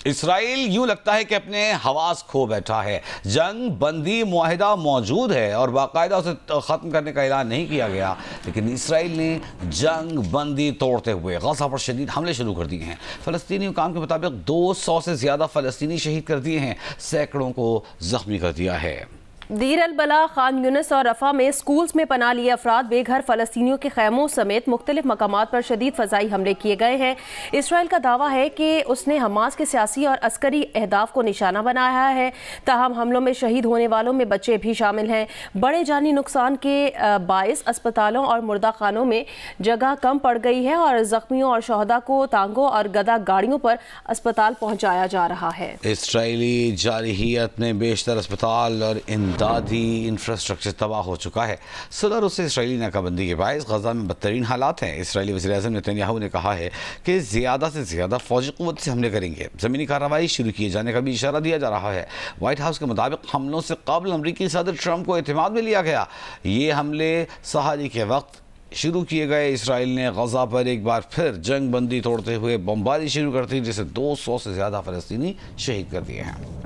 Israel यूं लगता है कि अपने हवास खो बैठा है। जंग बंदी मुआहिदा मौजूद है और बाकायदा उसे ख़त्म करने का ऐलान नहीं किया गया, लेकिन इसराइल ने जंग बंदी तोड़ते हुए गज़ा पर शदीद हमले शुरू कर दिए हैं। फ़लस्तीनी हुकाम के मुताबिक 200 से ज़्यादा फ़लस्तीनी शहीद कर दिए हैं, सैकड़ों को ज़ख्मी कर दिया है। दीर अल बला, खान यूनिस और रफा में स्कूल्स में पनाह लिए अफराद बेघर फ़लस्तीनियों के खैमों समेत मुख्तलिफ मकामात पर शदीद फ़ज़ाई हमले किए गए हैं। इसराइल का दावा है कि उसने हमास के सियासी और अस्करी अहदाफ को निशाना बनाया है। ताहम हमलों में शहीद होने वालों में बच्चे भी शामिल हैं। बड़े जानी नुकसान के बाइस अस्पतालों और मुर्दा खानों में जगह कम पड़ गई है और ज़ख्मियों और शहदा को टांगों और गदा गाड़ियों पर अस्पताल पहुँचाया जा रहा है। इसराइली जारहियत में बेशतर अस्पताल और इमदादी इंफ्रास्ट्रक्चर तबाह हो चुका है। सदर उससे इसराइली नाकाबंदी के बायस गजा में बदतरीन हालात हैं। इसराइली वज़ीर आज़म नेतन्याहू ने कहा है कि ज़्यादा से ज़्यादा फौजी क़ुव्वत से हमले करेंगे। ज़मीनी कार्रवाई शुरू किए जाने का भी इशारा दिया जा रहा है। वाइट हाउस के मुताबिक हमलों से कबल अमरीकी सदर ट्रंप को एतमाद में लिया गया। ये हमले सहारी के वक्त शुरू किए गए। इसराइल ने गजा पर एक बार फिर जंग बंदी तोड़ते हुए बमबारी शुरू कर दी, जिससे 200 से ज़्यादा फ़लस्तीनी शहीद कर दिए हैं।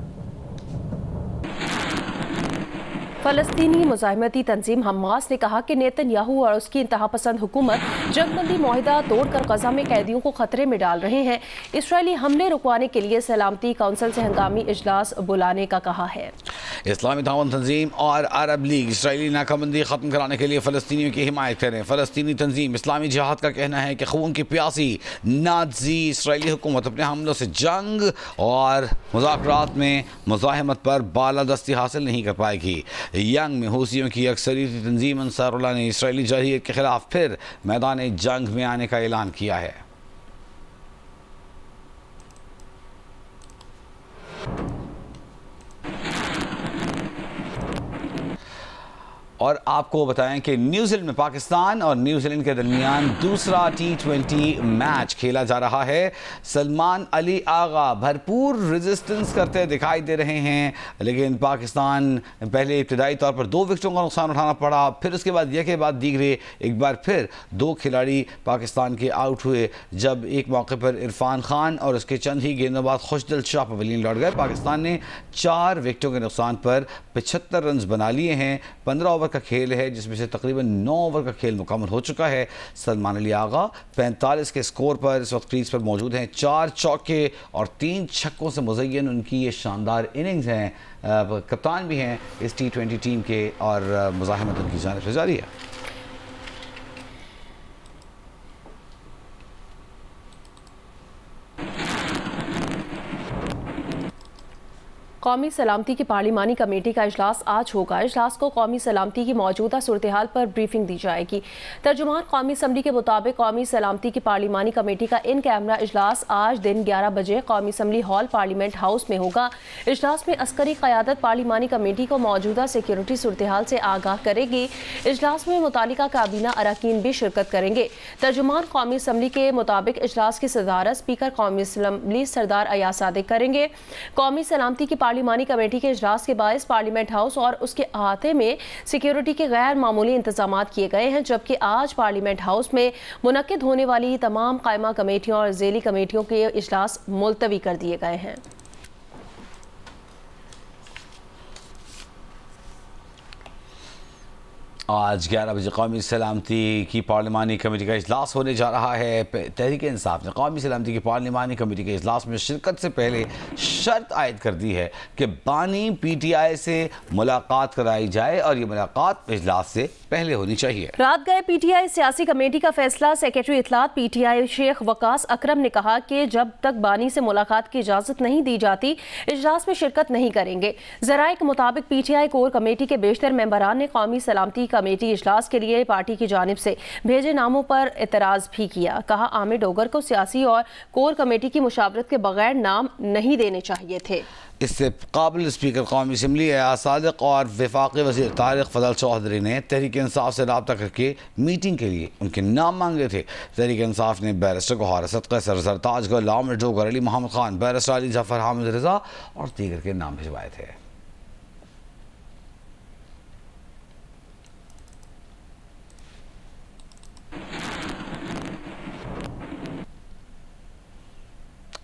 फ़लस्तीनी मुज़ाहिमती तंजीम हमास ने कहा कि नेतन्याहू और उसकी इंतहा पसंद हुकूमत जंगबंदी मुआहिदा तोड़कर गजा में कैदियों को खतरे में डाल रहे हैं। इसराइली हमले रुकवाने के लिए सलामती काउंसिल से हंगामी इजलास बुलाने का कहा है। इस्लामी ताउन तंजीम और अरब लीग इसराइली नाकाबंदी ख़त्म कराने के लिए फ़लस्तीनियों की हिमायत करें। फ़लस्तीनी तंजीम इस्लामी जिहाद का कहना है कि खून की प्यासी नाज़ी इसराइली हुकूमत अपने हमलों से जंग और मुज़ाकरात में मुज़ाहिमत पर बालादस्ती हासिल नहीं कर पाएगी। यंग में हूसियों की अक्सरियती तंजीम अंसारुल्लाह ने इसराइली जारहियत के खिलाफ फिर मैदान जंग में आने का ऐलान किया है। और आपको बताएं कि न्यूजीलैंड में पाकिस्तान और न्यूजीलैंड के दरमियान दूसरा T20 मैच खेला जा रहा है। सलमान अली आगा भरपूर रेजिस्टेंस करते दिखाई दे रहे हैं, लेकिन पाकिस्तान पहले इब्तदाई तौर पर 2 विकेटों का नुकसान उठाना पड़ा। फिर उसके बाद यह के बाद दीगरे एक बार फिर 2 खिलाड़ी पाकिस्तान के आउट हुए, जब एक मौके पर इरफान खान और उसके चंद ही गेंदों बाद खुशदिल शाह पवेलियन लौट गए। पाकिस्तान ने 4 विकेटों के नुकसान पर 75 रन बना लिए हैं। 15 ओवर का खेल है, जिसमें से तकरीबन 9 ओवर का खेल मुकम्मल हो चुका है। सलमान अली आगा 45 के स्कोर पर इस वक्त क्रीज पर मौजूद हैं। 4 चौके और 3 छक्कों से मुज़य्यन उनकी ये शानदार इनिंग्स हैं। कप्तान भी हैं इस T20 टीम के और मुज़ाहिमत उनकी जानिब से जारी है। कौमी सलामती की पार्लिमानी कमेटी का इजलास आज होगा। इजलास को कौमी सलामती की मौजूदा सूरत हाल पर ब्रीफिंग दी जाएगी। तर्जुमान कौमी असम्बली के मुताबिक कौमी सलामती की पार्लिमानी कमेटी का इन कैमरा इजलास आज दिन 11 बजे कौमी असम्बली हॉल पार्लियामेंट हाउस में होगा। इजलास में अस्करी क़यादत पार्लिमानी कमेटी को मौजूदा सिक्योरिटी सूरत हाल से आगाह करेगी। इजलास में मुतालिका काबीना अरकान भी शिरकत करेंगे। तर्जुमान कौमी असम्बली के मुताबिक इजलास की सदारत स्पीकर कौमी असम्बली सरदार अयाज सादिक करेंगे। कौमी सलामती की पार्लिमानी कमेटी के इजलास के बायस पार्लियामेंट हाउस और उसके अहाते में सिक्योरिटी के गैर मामूली इंतजाम किए गए हैं, जबकि आज पार्लियामेंट हाउस में मुनक्किद होने वाली तमाम कायमा कमेटियों और ज़ेली कमेटियों के इजलास मुलतवी कर दिए गए हैं। आज 11 बजे कौमी सलामती की पार्लिमानी कमेटी का इजलास होने जा रहा है। तहरीक इंसाफ ने कौमी सलामती की पार्लिमानी कमेटी के इजलास में शिरकत से पहले शर्त आयद कर दी है कि बानी PTI से मुलाकात कराई जाए और ये मुलाकात इजलास से पहले होनी चाहिए। रात गए PTI सियासी कमेटी का फैसला। सेक्रेटरी इत्तलात PTI शेख वकास अकरम ने कहा कि जब तक बानी से मुलाकात की इजाज़त नहीं दी जाती इजलास में शिरकत नहीं करेंगे। ज़राए के मुताबिक PTI कोर कमेटी के बेशतर मेंबरान ने कौमी सलामती कमेटी इजलास के लिए पार्टी की जानिब से भेजे नामों पर एतराज़ भी किया। कहा आमिर डोगर को सियासी और कोर कमेटी की मुशावरत के बगैर नाम नहीं देने चाहिए थे। इससे काबिल स्पीकर कौमी असम्बली एयाज सादिक और वफाकी वज़ीर तारिक फजल चौधरी ने तहरीक इंसाफ से रब्ता करके मीटिंग के लिए उनके नाम मांगे थे। तहरीक इंसाफ ने बैरिस्टर गौहर सदक़ा सरदार ताजगल आमिर डोगर अली मोहम्मद खान बैरिस्टर अली जफर हामिद रजा और दीगर के नाम भिजवाए थे।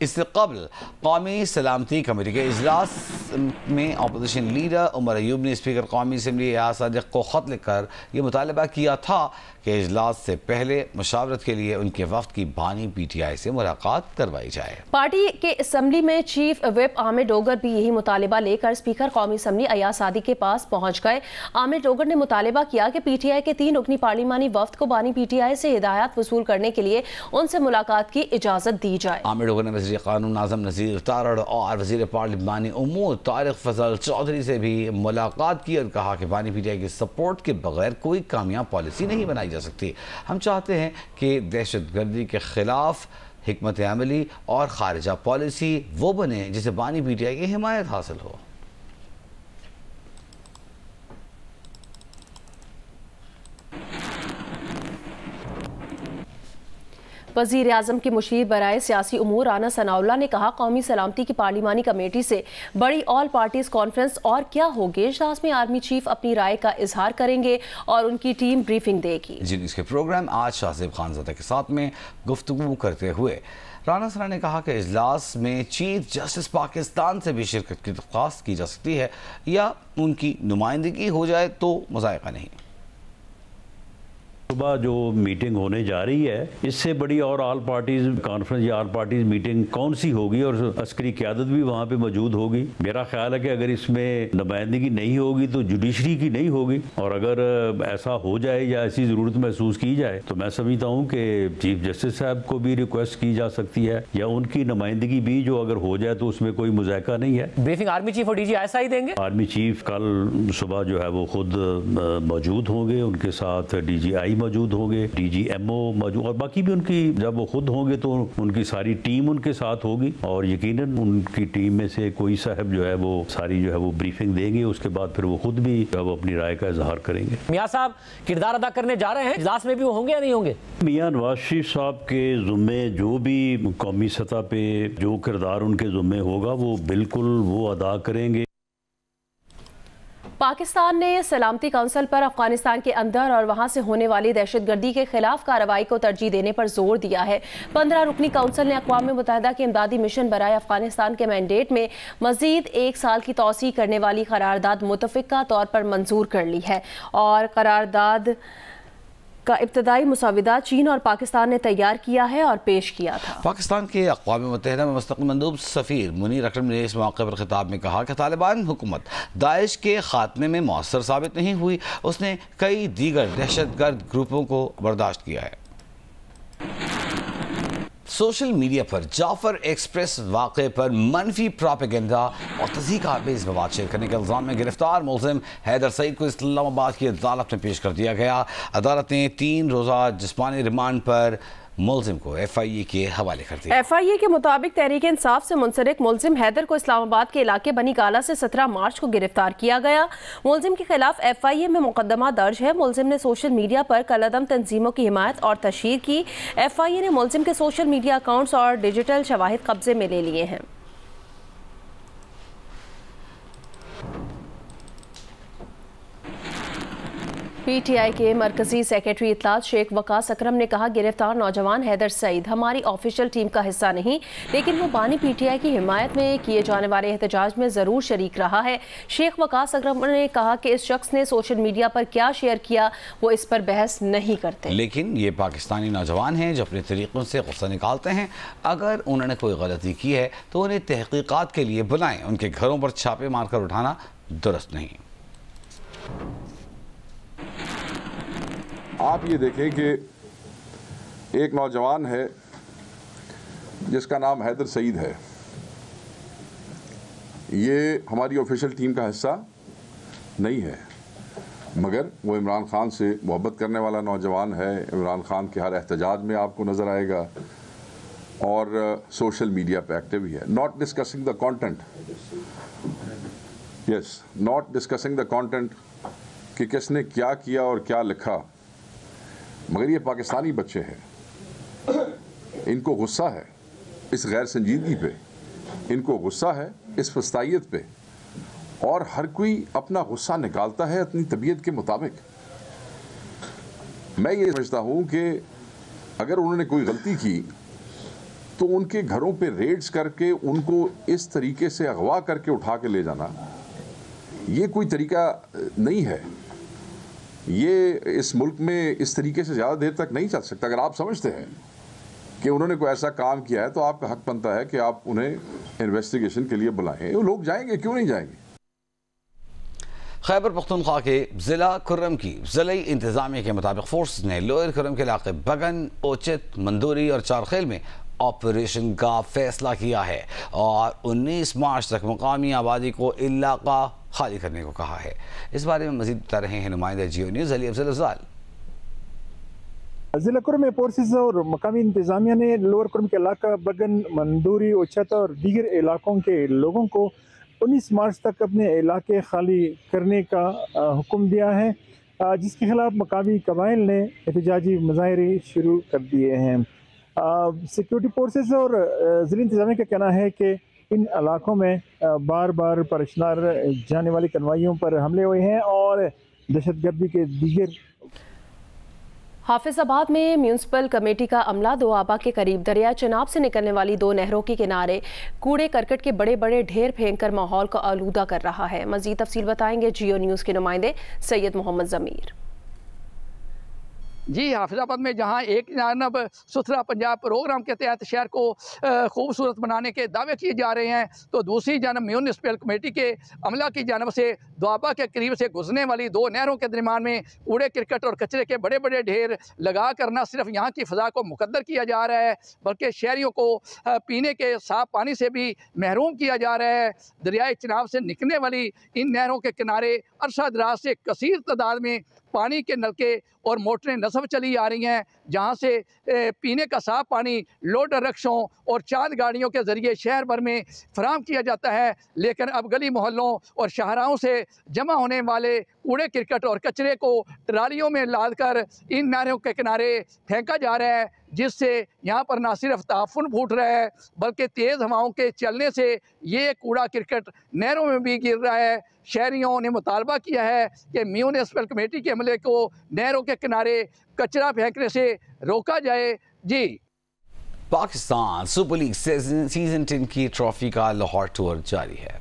इससे कबल कौमी सलामती कमेटी के इजलास में अपोजिशन लीडर उमर अयूब ने स्पीकर कौमी असम्बली एयाज सादिक को ख़त लिखकर यह मुतालबा किया था कि इजलास से पहले मुशावरत के लिए उनके वफ्द की बानी PTI से मुलाकात करवाई जाए। पार्टी के असम्बली में चीफ व्हिप आमिर डोगर भी यही मुतालबा लेकर स्पीकर कौमी असम्बली एयाज सादिक के पास पहुंच गए। आमिर डोगर ने मुतालबा किया कि PTI के 3 रुकनी पार्लिमानी वफ्द को बानी PTI से हिदायत वसूल करने के लिए उनसे मुलाकात की इजाज़त दी जाए। आमिर डोगर ने वज़ीर क़ानून आज़म नज़ीर तारड़ और वज़ीर पार्लिमानी उमूर तारिक फजल चौधरी से भी मुलाकात की और कहा कि बानी PTI की सपोर्ट के बगैर कोई कामयाब पॉलिसी नहीं बनाई जा सकती। हम चाहते हैं कि दहशतगर्दी के खिलाफ हिकमत अमली और खारिजा पॉलिसी वो बने जिसे बानी PTI की हिमायत हासिल हो। वज़ीर आज़म के मुशीर बराए सियासी उमूर राना सनाउल्लाह ने कहा, कौमी सलामती की पार्लिमानी कमेटी से बड़ी ऑल पार्टीज कॉन्फ्रेंस और क्या होगी। इजलास में आर्मी चीफ अपनी राय का इजहार करेंगे और उनकी टीम ब्रीफिंग देगी। जी, इसके प्रोग्राम आज शाहज़ेब खानज़ादा के साथ में गुफ्तगू करते हुए राना सना ने कहा कि इजलास में चीफ जस्टिस पाकिस्तान से भी शिरकत की दरख्वास्त की जा सकती है या उनकी नुमाइंदगी हो जाए तो मज़ायक़ा नहीं। सुबह जो मीटिंग होने जा रही है इससे बड़ी और ऑल पार्टीज कॉन्फ्रेंस या ऑल पार्टीज मीटिंग कौन सी होगी और अस्करी क़यादत भी वहाँ पे मौजूद होगी। मेरा ख्याल है कि अगर इसमें नुमाइंदगी नहीं होगी तो जुडिशरी की नहीं होगी, और अगर ऐसा हो जाए या ऐसी ज़रूरत महसूस की जाए तो मैं समझता हूँ कि चीफ जस्टिस साहब को भी रिक्वेस्ट की जा सकती है या उनकी नुमाइंदगी भी जो अगर हो जाए तो उसमें कोई मुज़ायका नहीं है। ब्रीफिंग आर्मी चीफ और DG ऐसा ही देंगे। आर्मी चीफ कल सुबह जो है वो खुद मौजूद होंगे, उनके साथ DGI मौजूद होंगे, DGMO मौजूद, और बाकी भी उनकी जब वो खुद होंगे तो उनकी सारी टीम उनके साथ होगी और यकीनन उनकी टीम में से कोई साहब जो है वो सारी जो है वो ब्रीफिंग देंगे। उसके बाद फिर वो खुद भी वो अपनी राय का इजहार करेंगे। मियां साहब किरदार अदा करने जा रहे हैं, इजलास में भी वो होंगे या नहीं होंगे? मियां नवाज शरीफ साहब के ज़ुम्मे जो भी कौमी सतह पे जो किरदार उनके ज़ुम्मे होगा वो बिल्कुल वो अदा करेंगे। पाकिस्तान ने सलामती काउंसिल पर अफगानिस्तान के अंदर और वहां से होने वाली दहशतगर्दी के खिलाफ कार्रवाई को तरजीह देने पर जोर दिया है। 15 रुकनी काउंसिल ने अक़वाम मुत्तहिदा के इमदादी मिशन बराए अफगानिस्तान के मैंडेट में मजीद 1 साल की तौसीह करने वाली करारदाद मुतफ़िक़ा तौर पर मंजूर कर ली है और करारदाद का इब्तदाई मुसाविदा चीन और पाकिस्तान ने तैयार किया है और पेश किया था। पाकिस्तान के अक़वाम मुत्तहिदा में मुस्तक़िल मंदूब सफ़ीर मुनीर अकरम ने इस मौके पर खिताब में कहा कि तालिबान हुकूमत दाइश के खात्मे में मौसर साबित नहीं हुई, उसने कई दीगर दहशतगर्द ग्रुपों को बर्दाश्त किया है। सोशल मीडिया पर जाफर एक्सप्रेस वाक़े पर मनफी प्रोपेगेंडा और तज़हीक़ आमेज़ मवाद शेयर करने के इल्ज़ाम में गिरफ्तार मुलज़िम हैदर सईद को इस्लामाबाद की अदालत में पेश कर दिया गया। अदालत ने 3 रोज़ा जिस्मानी रिमांड पर मुलजिम को FIA के हवाले कर दिया। FIA के मुताबिक तहरीक इंसाफ से मुंसलिक मुलजिम हैदर को इस्लामाबाद के इलाके बनी गाला से 17 मार्च को गिरफ्तार किया गया। मुलजिम के खिलाफ FIA में मुकदमा दर्ज है। मुलजिम ने सोशल मीडिया पर कलअदम तंजीमों की हिमायत और तशहीर की। FIA ने मुलजिम के सोशल मीडिया अकाउंट्स और डिजिटल शवाहिद कब्जे में ले लिए हैं। PTI के मरकजी सेक्रेटरी इत्तलात शेख वकास अकरम ने कहा, गिरफ्तार नौजवान हैदर सईद हमारी ऑफिशियल टीम का हिस्सा नहीं, लेकिन वो बानी PTI की हिमायत में किए जाने वाले एहतजाज में ज़रूर शरीक रहा है। शेख वकास अकरम ने कहा कि इस शख्स ने सोशल मीडिया पर क्या शेयर किया वो इस पर बहस नहीं करते, लेकिन ये पाकिस्तानी नौजवान हैं जो अपने तरीक़ों से गुस्सा निकालते हैं। अगर उन्होंने कोई गलती की है तो उन्हें तहकीकात के लिए बुलाएं, उनके घरों पर छापे मारकर उठाना दुरुस्त नहीं। आप ये देखें कि एक नौजवान है जिसका नाम हैदर सईद है, ये हमारी ऑफिशियल टीम का हिस्सा नहीं है, मगर वो इमरान खान से मोहब्बत करने वाला नौजवान है। इमरान खान के हर एहतजाज में आपको नज़र आएगा और सोशल मीडिया पे एक्टिव ही है। Not discussing the content, yes, not discussing the content कि किसने क्या किया और क्या लिखा, मगर ये पाकिस्तानी बच्चे हैं, इनको गुस्सा है इस गैर संजीदगी पे, इनको गुस्सा है इस फस्तायत पे, और हर कोई अपना गुस्सा निकालता है अपनी तबीयत के मुताबिक। मैं ये समझता हूँ कि अगर उन्होंने कोई गलती की तो उनके घरों पे रेड्स करके उनको इस तरीके से अगवा करके उठा के ले जाना, ये कोई तरीका नहीं है। ये इस मुल्क में इस तरीके से ज़्यादा देर तक नहीं चल सकता। अगर आप समझते हैं कि उन्होंने कोई ऐसा काम किया है तो आपका हक बनता है कि आप उन्हें इन्वेस्टिगेशन के लिए बुलाएं। वो लोग जाएंगे, क्यों नहीं जाएंगे। खैबर पख्तूनख्वा के ज़िला खुर्रम की ज़िले इंतज़ामिया के मुताबिक फोर्स ने लोअर खुर्रम के इलाके बगन, ओचित, मंदूरी और चारखेल में ऑपरेशन का फैसला किया है और 19 मार्च तक मुकामी आबादी को इलाका खाली करने को कहा है। इस बारे में मजीद बता रहे हैं नुमाइंदा जियो न्यूज़ अली अफजल अफजाल। जिला कुर्रम में फोर्सेस और मकामी इंतजामिया ने लोअर कुर्रम के इलाका बगन, मंदूरी, ओछत और दीगर इलाकों के लोगों को 19 मार्च तक अपने इलाके खाली करने का हुक्म दिया है, जिसके खिलाफ मकामी कबाइल ने एहतजाजी मुजाहरे शुरू कर दिए हैं। सिक्योरिटी फोर्सेस और ज़िला इंतजामिया का कहना है कि इन इलाकों में बार बार परशनार जाने वाली कन्वाइयों पर हमले हुए हैं और दहशतगर्दी के दीगर। हाफिजाबाद में म्यूनसिपल कमेटी का अमला दोआबा के करीब दरिया चनाब से निकलने वाली 2 नहरों के किनारे कूड़े करकट के बड़े बड़े ढेर फेंककर माहौल को आलूदा कर रहा है। मजीद तफसील बताएंगे जियो न्यूज़ के नुमाइंदे सैयद मोहम्मद ज़मीर। जी, हाफिजाबाद में जहां एक जानब सुथरा पंजाब प्रोग्राम के तहत शहर को खूबसूरत बनाने के दावे किए जा रहे हैं, तो दूसरी जानब म्यूनसिपल कमेटी के अमला की जानब से दोआबा के करीब से गुजरने वाली 2 नहरों के दरमियान में कूड़े क्रिकेट और कचरे के बड़े बड़े ढेर लगा कर न सिर्फ यहाँ की फ़ज़ा को मुकद्दर किया जा रहा है, बल्कि शहरियों को पीने के साफ़ पानी से भी महरूम किया जा रहा है। दरियाए चिनाब से निकलने वाली इन नहरों के किनारे अरसा दराज से कसीर तादाद में पानी के नलके और मोटरें नस्ब चली आ रही हैं, जहां से पीने का साफ पानी लोडर रक्षों और चांद गाड़ियों के ज़रिए शहर भर में फराहम किया जाता है। लेकिन अब गली मोहल्लों और शाहराहों से जमा होने वाले कूड़े क्रिकेट और कचरे को ट्रालियों में लाद कर इन नहरों के किनारे फेंका जा रहा है, जिससे यहाँ पर ना सिर्फ ताफुन फूट रहा है बल्कि तेज़ हवाओं के चलने से ये कूड़ा क्रिकेट नहरों में भी गिर रहा है। शहरियों ने मुतालबा किया है कि म्यूनसिपल कमेटी के अमले को नहरों के किनारे कचरा फेंकने से रोका जाए। जी, पाकिस्तान सुपर लीग सीजन 10 की ट्रॉफी का लाहौर टूर जारी है।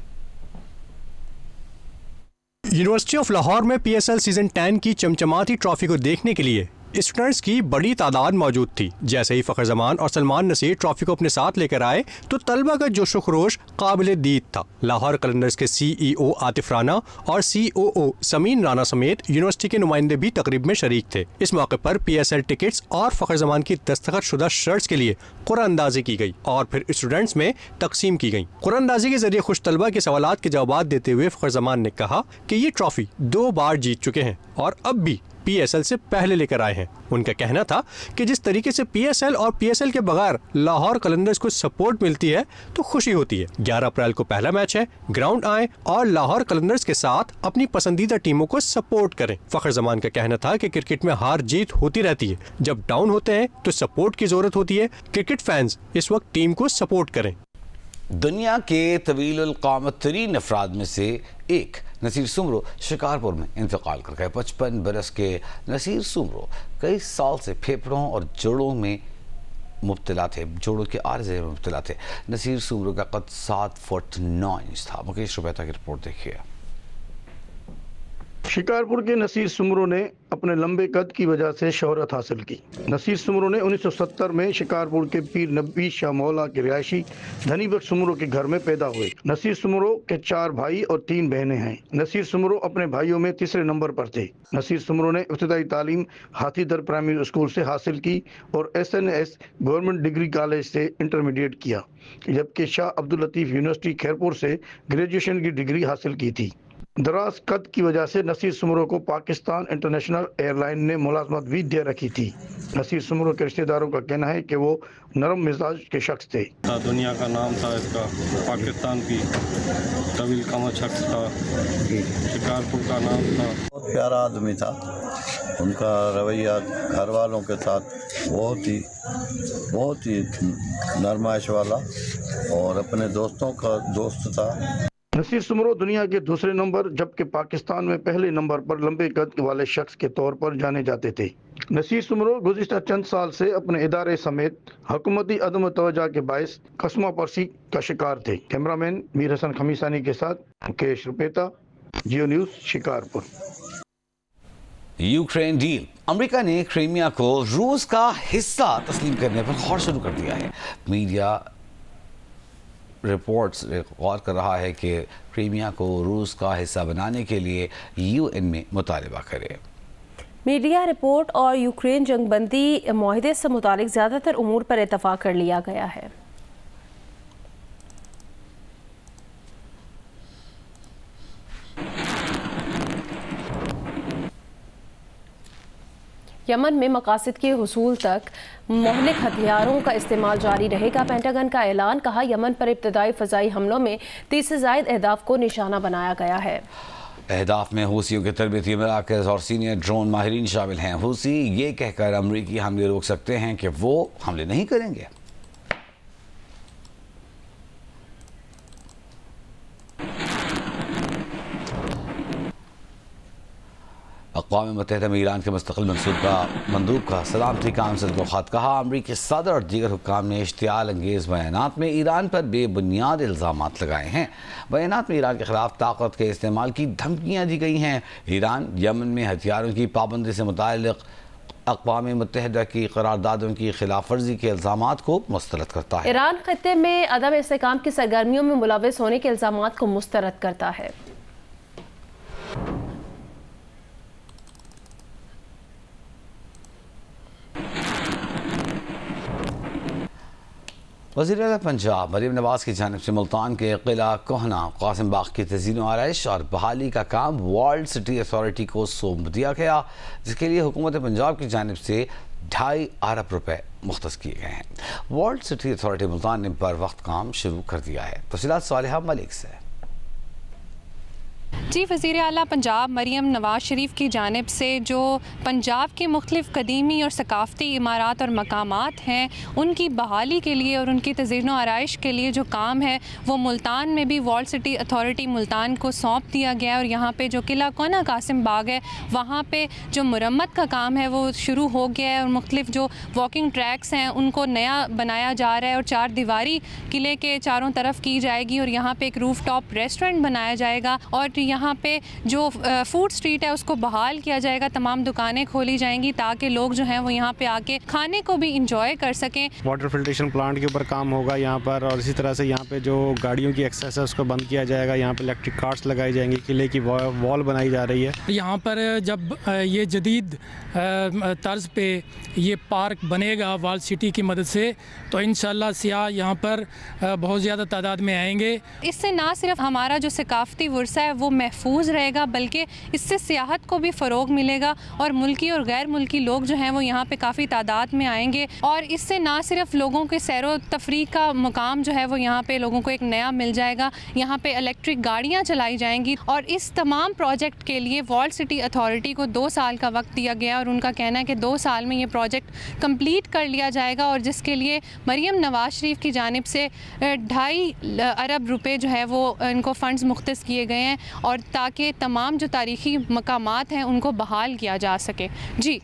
यूनिवर्सिटी ऑफ लाहौर में PSL सीजन 10 की चमचमाती ट्रॉफी को देखने के लिए स्टूडेंट्स की बड़ी तादाद मौजूद थी। जैसे ही फ़खर जमान और सलमान नसीर ट्रॉफी को अपने साथ लेकर आए तो तलबा का जोशो खरोश काबिल दीद था। लाहौर कलंदर्स के CEO आतिफ राना और COO समीन राना समेत यूनिवर्सिटी के नुमाइंदे भी तकरीब में शरीक थे। इस मौके पर PSL टिकट्स और फ़खर जमान की दस्तखत शुदा शर्ट्स के लिए कुरानंदाजी की गई और फिर स्टूडेंट्स में तकसीम की गई। कुरानंदाजी के जरिए खुश तलबा के सवालात के जवाब देते हुए फ़खर जमान ने कहा कि ये ट्रॉफी 2 बार जीत चुके हैं और अब भी PSL से पहले लेकर आए हैं। उनका कहना था कि जिस तरीके से PSL और PSL के बगैर लाहौर कलंदर्स को सपोर्ट मिलती है तो खुशी होती है। 11 अप्रैल को पहला मैच है, ग्राउंड आए और लाहौर कलंदर्स के साथ अपनी पसंदीदा टीमों को सपोर्ट करें। फ़खर जमान का कहना था कि क्रिकेट में हार जीत होती रहती है, जब डाउन होते हैं तो सपोर्ट की जरूरत होती है। क्रिकेट फैंस इस वक्त टीम को सपोर्ट करें। दुनिया के तवील क़ामत तरीन अफराद में से एक नसीर सुमरो शिकारपुर में इंतकाल कर गए। 55 बरस के नसीर सुमरो कई साल से फेफड़ों और जोड़ों में मुब्तला थे, जोड़ों के आर्जे में मुब्तला थे। नसीर सुमरो का कद 7 फुट 9 इंच था। मुकेश रुपैता की रिपोर्ट देखिए। शिकारपुर के नसीर सुमरो ने अपने लंबे कद की वजह से शोहरत हासिल की। नसीर सुमरो ने 1970 में शिकारपुर के पीर नबी शाह मौला के रिहायशी धनी बख्श सुमरो के घर में पैदा हुए। नसीर सुमरो के 4 भाई और 3 बहनें हैं। नसीर सुमरो अपने भाइयों में तीसरे नंबर पर थे। नसीर सुमरो ने इब्तिदाई तालीम हाथीदर प्राइमरी स्कूल से हासिल की और SNS गवर्नमेंट डिग्री कॉलेज से इंटरमीडिएट किया, जबकि शाह अब्दुल लतीफ़ यूनिवर्सिटी खैरपुर से ग्रेजुएशन की डिग्री हासिल की थी। दराज कद की वजह से नसीर सुमरो को पाकिस्तान इंटरनेशनल एयरलाइन ने मुलाजमत भी दे रखी थी। नसीर सुमरो के रिश्तेदारों का कहना है कि वो नरम मिजाज के शख्स थे। दुनिया का नाम था इसका, पाकिस्तान की तवील क़ामत शख्स था, शिकारपुर का नाम था। बहुत प्यारा आदमी था। उनका रवैया घर वालों के साथ बहुत ही नरमाइश वाला और अपने दोस्तों का दोस्त था। नसीर सुमरो दुनिया के दूसरे नंबर जबकि पाकिस्तान में पहले नंबर पर लंबे कद वाले शख्स के तौर पर जाने जाते थे। नसीर सुमरो गुज़िश्ता चंद साल से अपने इदारे समेत हुकूमती अदम तवज्जो के बायस कस्मा परसी का शिकार थे। कैमरामैन मीर हसन खमीसानी के साथ Mukesh Rupeta, Geo News, Shikarpur. Ukraine deal. America ने क्रीमिया को रूस का हिस्सा तस्लीम करने पर गौर शुरू कर दिया है। मीडिया रिपोर्ट्स गौर कर रहा है कि क्रीमिया को रूस का हिस्सा बनाने के लिए यूएन में मुतालबा करे। मीडिया रिपोर्ट और यूक्रेन जंगबंदी मुआहदे से मुतालिक ज़्यादातर उमूर पर इत्तफाक कर लिया गया है। यमन में मकासद के हुसूल तक मोहलिक हथियारों का इस्तेमाल जारी रहेगा। पेंटागन का ऐलान, कहा यमन पर इब्तदाई फ़ज़ाई हमलों में 30 से ज़ायद अहदाफ को निशाना बनाया गया है। अहदाफ में हूसियों के तरबियती मराकज़ और सीनियर ड्रोन माहिरीन शामिल हैं। हूसी ये कहकर अमरीकी हमले रोक सकते हैं कि वो हमले नहीं करेंगे। अक़वाम मुत्तहिदा में ईरान के मुस्तक़िल मंदूब का सलामती काउंसिल को ख़त, कहा अमरीकी सदर और दीगर हुक्काम ने इश्तियाल अंगेज़ बयानात में ईरान पर बेबुनियाद इल्ज़ामात लगाए हैं। बयानात में ईरान के ख़िलाफ़ ताकत के इस्तेमाल की धमकियाँ दी गई हैं। ईरान यमन में हथियारों की पाबंदी से मुताल्लिक़ अक़वाम मुत्तहिदा की करारदादों की खिलाफ वर्जी के इल्ज़ामात को मुस्तरद करता है। ईरान खत्ते में अदम इस्तेहकाम की सरगर्मियों में मुलव्वस होने के इल्ज़ामात को मुस्तरद करता है। वज़ीर आला पंजाब मरीम नवाज़ की जानिब से मुल्तान के किला कोहना कासिम बाग की तज़ीन व आराइश और बहाली का काम वर्ल्ड सिटी अथॉरिटी को सौंप दिया गया, जिसके लिए हुकूमत पंजाब की जानिब से 2.5 अरब रुपए मुख्तस किए गए हैं। वर्ल्ड सिटी अथॉरिटी मुल्तान ने बर वक्त काम शुरू कर दिया है। तफसीलात सालिहा मलिक से। जी, वज़ीर आला पंजाब मरीम नवाज़ शरीफ की जानिब से जो पंजाब के मुख्तलिफ़ कदीमी और सकाफ़ती इमारात और मकामात हैं, उनकी बहाली के लिए और उनकी तज़ीन व आराइश के लिए जो काम है वो मुल्तान में भी वर्ल्ड सिटी अथॉरिटी मुल्तान को सौंप दिया गया। और यहाँ पे जो किला कोना कासिम बाग है, वहाँ पे जो मुरम्मत का काम है वो शुरू हो गया है और मुख्तलिफ़ जो वॉकिंग ट्रैक्स हैं उनको नया बनाया जा रहा है और 4 दीवारी किले के चारों तरफ की जाएगी और यहाँ पर एक रूफ टॉप रेस्टोरेंट बनाया जाएगा और यहाँ पे जो फूड स्ट्रीट है उसको बहाल किया जाएगा। तमाम दुकानें खोली जाएंगी ताकि लोग जो हैं वो यहाँ पे आके खाने को भी इंजॉय कर सकें। वाटर फिल्ट्रेशन प्लांट के ऊपर काम होगा यहाँ पर और इसी तरह से यहाँ पे जो गाड़ियों की एक्सेस है उसको बंद किया जाएगा। यहाँ पे इलेक्ट्रिक कार्स लगाई जाएंगी, किले की वॉल बनाई जा रही है। यहाँ पर जब ये जदीद तर्ज पे ये पार्क बनेगा वर्ल्ड सिटी की मदद से, तो इंशाल्लाह सियाह यहाँ पर बहुत ज़्यादा तादाद में आएंगे। इससे ना सिर्फ हमारा जो सकाफ़ती वर्सा है वो महफूज रहेगा, बल्कि इससे सियाहत को भी फ़रोग मिलेगा और मुल्की और गैर मुल्की लोग जो हैं वो यहाँ पे काफ़ी तादाद में आएंगे और इससे ना सिर्फ लोगों के सैरो तफरीह का मुकाम जो है वो यहाँ पे लोगों को एक नया मिल जाएगा। यहाँ पे इलेक्ट्रिक गाड़ियाँ चलाई जाएंगी और इस तमाम प्रोजेक्ट के लिए वर्ल्ड सिटी अथॉरिटी को 2 साल का वक्त दिया गया और उनका कहना है कि 2 साल में ये प्रोजेक्ट कंप्लीट कर लिया जाएगा और जिसके लिए मरीम नवाज़ शरीफ की जानिब से 2.5 अरब रुपए जो है वो इनको फ़ंड्स मुख्तस किए गए हैं और ताकि तमाम जो तारीख़ी मकामात हैं उनको बहाल किया जा सके। जी,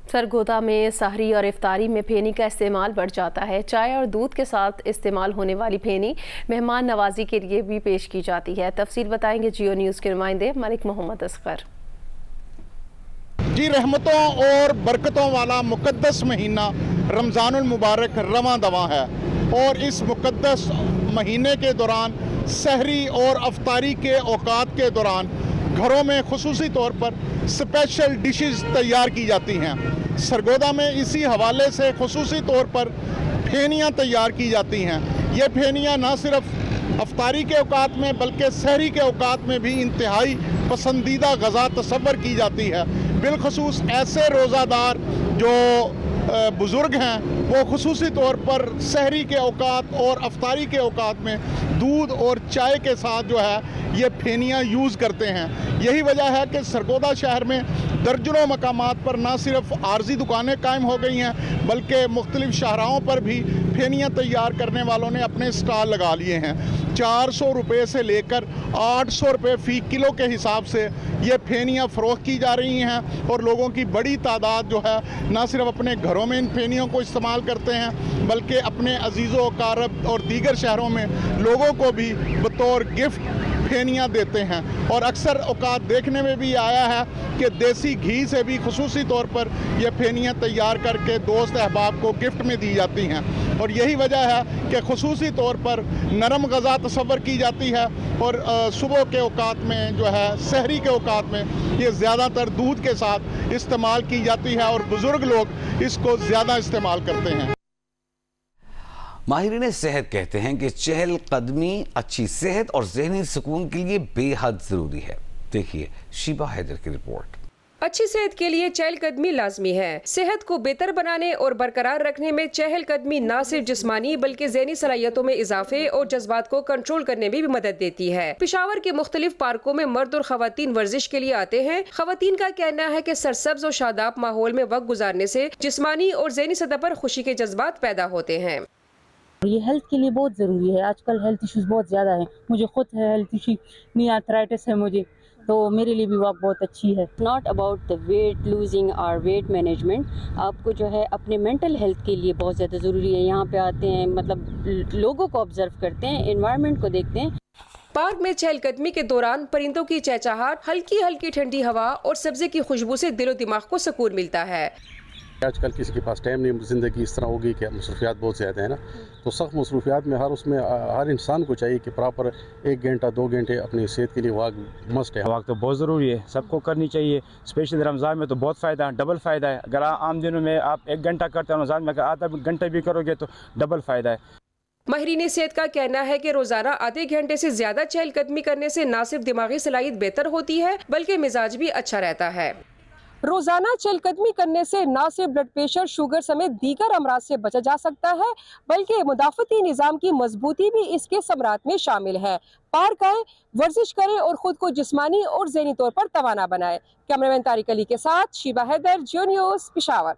सरगोदा में सहरी और इफ्तारी में फेनी का इस्तेमाल बढ़ जाता है। चाय और दूध के साथ इस्तेमाल होने वाली फेनी मेहमान नवाजी के लिए भी पेश की जाती है। तफसील बताएंगे जियो न्यूज़ के नुमाइंदे मलिक मोहम्मद असगर। जी, रहमतों और बरकतों वाला मुकद्दस महीना रमज़ानुल मुबारक रवां दवा है और इस मुकद्दस महीने के दौरान सहरी और अफ्तारी के औकात के दौरान घरों में खुसूसी तौर पर स्पेशल डिशेस तैयार की जाती हैं। सरगोदा में इसी हवाले से खुसूसी तौर पर फेनियाँ तैयार की जाती हैं। ये फेनियाँ न सिर्फ अफ्तारी के औकात में बल्कि सहरी के औकात में भी इंतहाई पसंदीदा गज़ा तसव्वुर की जाती है। बिलखसूस ऐसे रोज़ादार जो बुज़ुर्ग हैं वो खुसूसी तौर पर सहरी के औकात और अफ्तारी के औकात में दूध और चाय के साथ जो है ये फेनियाँ यूज़ करते हैं। यही वजह है कि सरगोदा शहर में दर्जनों मकामात पर न सिर्फ आर्जी दुकानें कायम हो गई हैं बल्कि मुख्तलिफ शाहराहों पर भी फेनियाँ तैयार करने वालों ने अपने स्टॉल लगा लिए हैं। 400 रुपये से लेकर 800 रुपये फ़ी किलो के हिसाब से ये फेनियाँ फ़रोख्त की जा रही हैं और लोगों की बड़ी तादाद जो है न सिर्फ अपने घरों में इन फेनियों को इस्तेमाल करते हैं बल्कि अपने अजीज़ों कारब और दीगर शहरों में लोगों को भी बतौर गिफ्ट फेनियाँ देते हैं। और अक्सर औकात देखने में भी आया है कि देसी घी से भी खुसूसी तौर पर यह फेनियाँ तैयार करके दोस्त अहबाब को गिफ्ट में दी जाती हैं और यही वजह है कि खुसूसी तौर पर नरम ग़ज़ा तस्वर की जाती है और सुबह के औकात में जो है सहरी के औकात में ये ज़्यादातर दूध के साथ इस्तेमाल की जाती है और बुज़ुर्ग लोग इसको ज़्यादा इस्तेमाल करते हैं। माहिरीन सेहत कहते हैं कि चहलकदमी अच्छी सेहत और ज़हनी सुकून के लिए बेहद ज़रूरी है। देखिए शीबा हैदर की रिपोर्ट। अच्छी सेहत के लिए चहलकदमी लाजमी है। सेहत को बेहतर बनाने और बरकरार रखने में चहलकदमी न सिर्फ जिस्मानी बल्कि ज़हनी सलाहियतों में इजाफे और जज्बात को कंट्रोल करने में भी मदद देती है। पेशावर के मुख्तलिफ पार्कों में मर्द और खवातीन वर्जिश के लिए आते हैं। खवातीन का कहना है कि सरसब्ज और शादाब माहौल में वक्त गुजारने से जिस्मानी और ज़हनी सतह पर खुशी के जज्बात पैदा होते हैं। ये हेल्थ के लिए बहुत ज़रूरी है। आजकल हेल्थ इश्यूज बहुत ज़्यादा हैं। मुझे खुद हेल्थ इशू नी आर्थराइटिस है मुझे, तो मेरे लिए भी वॉक बहुत अच्छी है। Not about the weight losing और वेट मैनेजमेंट, आपको जो है अपने मेंटल हेल्थ के लिए बहुत ज़्यादा ज़रूरी है। यहाँ पे आते हैं मतलब लोगों को ऑब्जर्व करते हैं, एनवायरनमेंट को देखते हैं। पार्क में चहलकदमी के दौरान परिंदों की चहचहाट, हल्की हल्की ठंडी हवा और सब्जे की खुशबू से दिलो दिमाग को सुकून मिलता है। आजकल किसी के पास टाइम नहीं, ज़िंदगी इस तरह होगी कि मसरूफियात बहुत ज़्यादा है ना, तो सख्त मसरूफियात में हर इंसान को चाहिए कि प्रॉपर 1 घंटा 2 घंटे अपनी सेहत के लिए वॉक मस्ट है। वॉक तो बहुत ज़रूरी है, सबको करनी चाहिए। स्पेशली रमज़ान में तो बहुत फ़ायदा है, डबल फ़ायदा है। अगर आम दिनों में आप 1 घंटा करते हैं, रमज़ान में अगर आधा घंटा भी करोगे तो डबल फ़ायदा है। माहिरीन सेहत का कहना है कि रोजाना आधे घंटे से ज्यादा चहलकदमी करने से न सिर्फ दिमागी सलाहियत बेहतर होती है बल्कि मिजाज भी अच्छा रहता है। रोजाना चहलकदमी करने से न सिर्फ ब्लड प्रेशर, शुगर समेत दीगर अमराज से बचा जा सकता है बल्कि मुदाफ़ती निज़ाम की मजबूती भी इसके समरात में शामिल है। पार्क आए, वर्जिश करें और खुद को जिस्मानी और ज़हनी तौर पर तवाना बनाए। कैमरामैन तारिक अली के साथ शीबा हैदर, जियो न्यूज़, पेशावर।